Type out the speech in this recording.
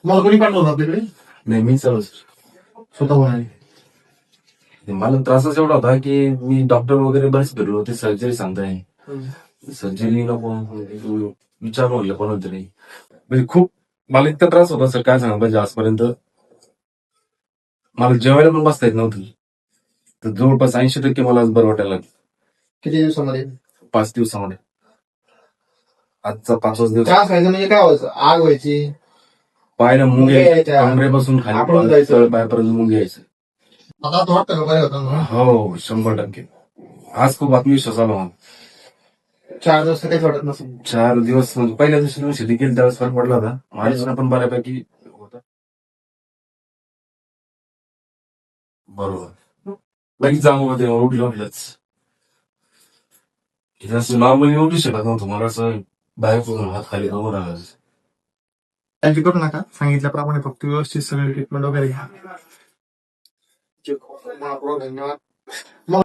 मला कोणी पाठवलं आपल्याकडे? नाही मी चालू स्वतः होणार. मला त्रासच एवढा होता की मी डॉक्टर वगैरे बरेच फिरलो, ते सर्जरी सांगताय. सर्जरी नको विचार म्हणलं पण तरी म्हणजे खूप मला इतका त्रास होता सर, काय सांगा पाहिजे. आजपर्यंत मला जेवायला पण बसता येत नव्हतं. तर जवळपास 80% मला आज बरं वाटायला लागलं. किती दिवसामध्ये? 5 दिवसामध्ये. आजचा 5 दिवस. त्रास व्हायचा म्हणजे काय व्हायचं? आग व्हायची, पायला मुंगे मुंग्या यायच्या, कमरेपासून आकडून खाली जायचं. तळ पायापर्यंत मुंगे यायचं. आता तो वाटतं का बरं होतं म्हणून? हो 100%. आज खूप आत्मविश्वास आला मला. 4 दिवस तर काहीच वाटत नसेल. 4 दिवस म्हणजे पहिल्या दिवशी औषधी केली त्यावेळेस फरक पडला होता. माझ्या पण बऱ्यापैकी होता. बरोबर. लगेच जाऊ होते उठलं वाटलंच. नॉर्मली उठू शकत नव्हतं. मला असं बाहेर हात खाली नव्हतं राहायचं. काळजी करू नका, सांगितल्याप्रमाणे फक्त व्यवस्थित सगळी ट्रीटमेंट वगैरे घ्या. धन्यवाद.